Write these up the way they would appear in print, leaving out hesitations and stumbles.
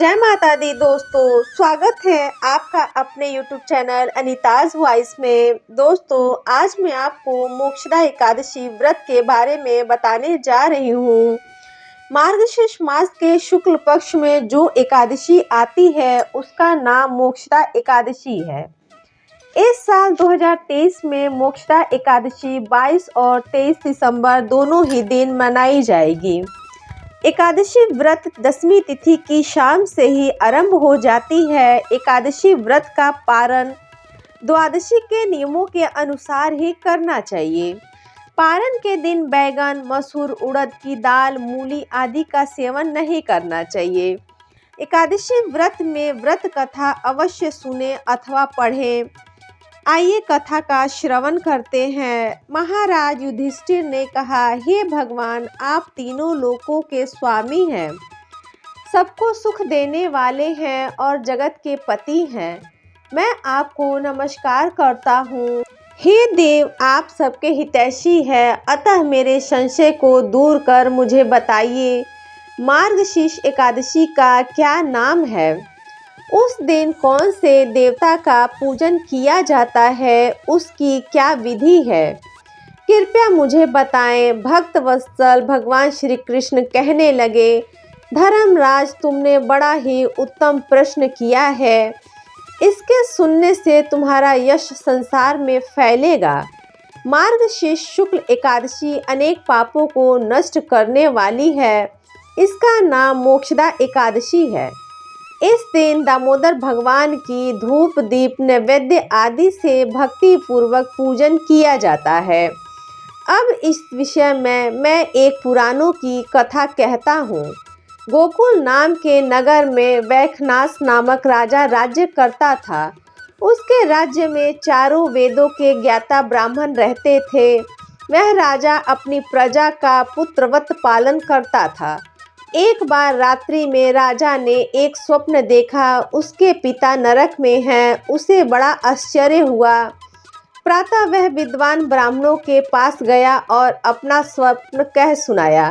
जय माता दी दोस्तों, स्वागत है आपका अपने YouTube चैनल अनीताज वॉइस में। दोस्तों, आज मैं आपको मोक्षदा एकादशी व्रत के बारे में बताने जा रही हूँ। मार्गशीर्ष मास के शुक्ल पक्ष में जो एकादशी आती है उसका नाम मोक्षदा एकादशी है। इस साल 2023 में मोक्षदा एकादशी 22 और 23 दिसंबर दोनों ही दिन मनाई जाएगी। एकादशी व्रत दशमी तिथि की शाम से ही आरंभ हो जाती है। एकादशी व्रत का पारण द्वादशी के नियमों के अनुसार ही करना चाहिए। पारण के दिन बैगन, मसूर, उड़द की दाल, मूली आदि का सेवन नहीं करना चाहिए। एकादशी व्रत में व्रत कथा अवश्य सुने अथवा पढ़ें। आइए कथा का श्रवण करते हैं। महाराज युधिष्ठिर ने कहा, हे भगवान, आप तीनों लोकों के स्वामी हैं, सबको सुख देने वाले हैं और जगत के पति हैं। मैं आपको नमस्कार करता हूँ। हे देव, आप सबके हितैषी हैं, अतः मेरे संशय को दूर कर मुझे बताइए, मार्गशीर्ष एकादशी का क्या नाम है? उस दिन कौन से देवता का पूजन किया जाता है? उसकी क्या विधि है? कृपया मुझे बताएं। भक्त वत्सल भगवान श्री कृष्ण कहने लगे, धर्मराज, तुमने बड़ा ही उत्तम प्रश्न किया है। इसके सुनने से तुम्हारा यश संसार में फैलेगा। मार्गशीर्ष शुक्ल एकादशी अनेक पापों को नष्ट करने वाली है। इसका नाम मोक्षदा एकादशी है। इस दिन दामोदर भगवान की धूप, दीप, नैवेद्य आदि से भक्ति पूर्वक पूजन किया जाता है। अब इस विषय में मैं एक पुराणों की कथा कहता हूँ। गोकुल नाम के नगर में वैखनास नामक राजा राज्य करता था। उसके राज्य में चारों वेदों के ज्ञाता ब्राह्मण रहते थे। वह राजा अपनी प्रजा का पुत्रवत पालन करता था। एक बार रात्रि में राजा ने एक स्वप्न देखा। उसके पिता नरक में हैं। उसे बड़ा आश्चर्य हुआ। प्रातः वह विद्वान ब्राह्मणों के पास गया और अपना स्वप्न कह सुनाया।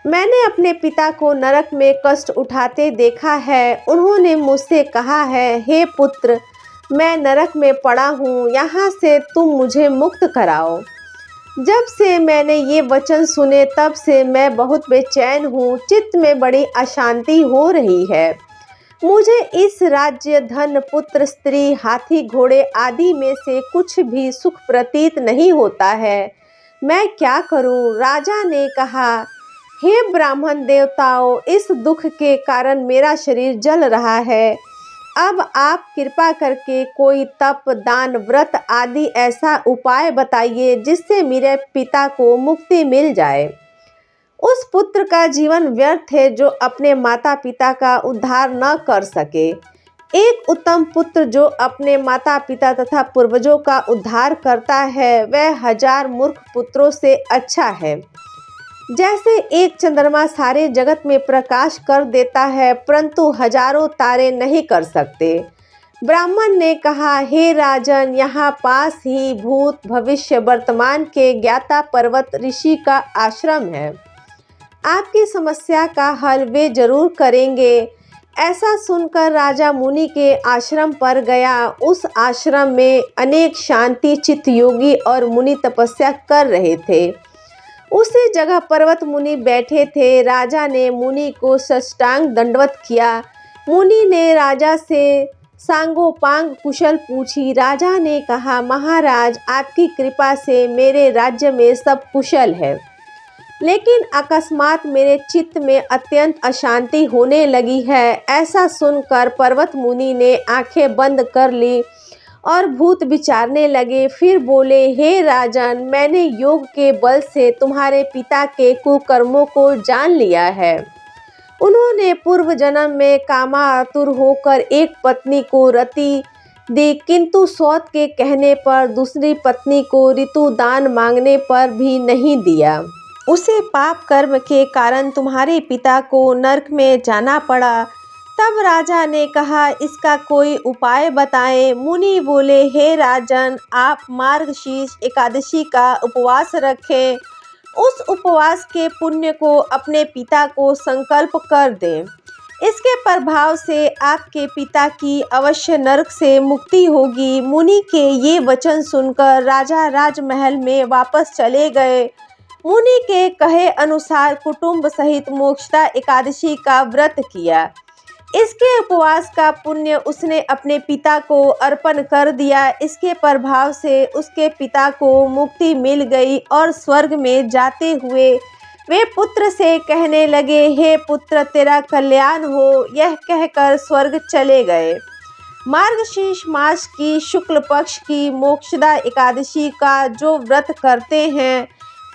मैंने अपने पिता को नरक में कष्ट उठाते देखा है। उन्होंने मुझसे कहा है, हे पुत्र, मैं नरक में पड़ा हूँ, यहाँ से तुम मुझे मुक्त कराओ। जब से मैंने ये वचन सुने तब से मैं बहुत बेचैन हूँ। चित्त में बड़ी अशांति हो रही है। मुझे इस राज्य, धन, पुत्र, स्त्री, हाथी, घोड़े आदि में से कुछ भी सुख प्रतीत नहीं होता है। मैं क्या करूँ? राजा ने कहा, हे ब्राह्मण देवताओं, इस दुख के कारण मेरा शरीर जल रहा है। अब आप कृपा करके कोई तप, दान, व्रत आदि ऐसा उपाय बताइए जिससे मेरे पिता को मुक्ति मिल जाए। उस पुत्र का जीवन व्यर्थ है जो अपने माता पिता का उद्धार न कर सके। एक उत्तम पुत्र जो अपने माता पिता तथा पूर्वजों का उद्धार करता है, वह 1000 मूर्ख पुत्रों से अच्छा है। जैसे एक चंद्रमा सारे जगत में प्रकाश कर देता है, परंतु हजारों तारे नहीं कर सकते। ब्राह्मण ने कहा, हे राजन, यहाँ पास ही भूत, भविष्य, वर्तमान के ज्ञाता पर्वत ऋषि का आश्रम है। आपकी समस्या का हल वे जरूर करेंगे। ऐसा सुनकर राजा मुनि के आश्रम पर गया। उस आश्रम में अनेक शांति चित्त योगी और मुनि तपस्या कर रहे थे। उसी जगह पर्वत मुनि बैठे थे। राजा ने मुनि को साष्टांग दंडवत किया। मुनि ने राजा से सांगोपांग कुशल पूछी। राजा ने कहा, महाराज, आपकी कृपा से मेरे राज्य में सब कुशल है, लेकिन अकस्मात मेरे चित्त में अत्यंत अशांति होने लगी है। ऐसा सुनकर पर्वत मुनि ने आंखें बंद कर ली और भूत विचारने लगे। फिर बोले, हे राजन, मैंने योग के बल से तुम्हारे पिता के कुकर्मों को जान लिया है। उन्होंने पूर्व जन्म में कामातुर होकर एक पत्नी को रति दी, किंतु सौत के कहने पर दूसरी पत्नी को ऋतु दान मांगने पर भी नहीं दिया। उसे पाप कर्म के कारण तुम्हारे पिता को नरक में जाना पड़ा। तब राजा ने कहा, इसका कोई उपाय बताएं। मुनि बोले, हे राजन, आप मार्गशीर्ष एकादशी का उपवास रखें। उस उपवास के पुण्य को अपने पिता को संकल्प कर दें। इसके प्रभाव से आपके पिता की अवश्य नरक से मुक्ति होगी। मुनि के ये वचन सुनकर राजा राजमहल में वापस चले गए। मुनि के कहे अनुसार कुटुंब सहित मोक्षदा एकादशी का व्रत किया। इसके उपवास का पुण्य उसने अपने पिता को अर्पण कर दिया। इसके प्रभाव से उसके पिता को मुक्ति मिल गई और स्वर्ग में जाते हुए वे पुत्र से कहने लगे, हे पुत्र, तेरा कल्याण हो। यह कहकर स्वर्ग चले गए। मार्गशीर्ष मास की शुक्ल पक्ष की मोक्षदा एकादशी का जो व्रत करते हैं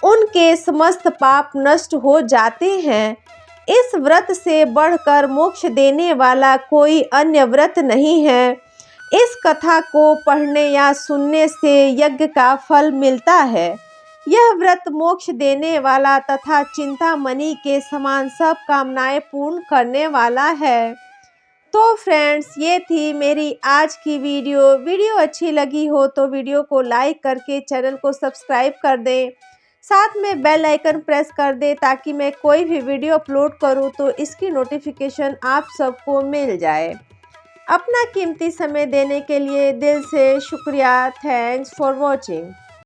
उनके समस्त पाप नष्ट हो जाते हैं। इस व्रत से बढ़कर मोक्ष देने वाला कोई अन्य व्रत नहीं है। इस कथा को पढ़ने या सुनने से यज्ञ का फल मिलता है। यह व्रत मोक्ष देने वाला तथा चिंतामणि के समान सब कामनाएं पूर्ण करने वाला है। तो फ्रेंड्स, ये थी मेरी आज की वीडियो अच्छी लगी हो तो वीडियो को लाइक करके चैनल को सब्सक्राइब कर दें। साथ में बेल आइकन प्रेस कर दें ताकि मैं कोई भी वीडियो अपलोड करूं तो इसकी नोटिफिकेशन आप सबको मिल जाए। अपना कीमती समय देने के लिए दिल से शुक्रिया। Thanks for watching.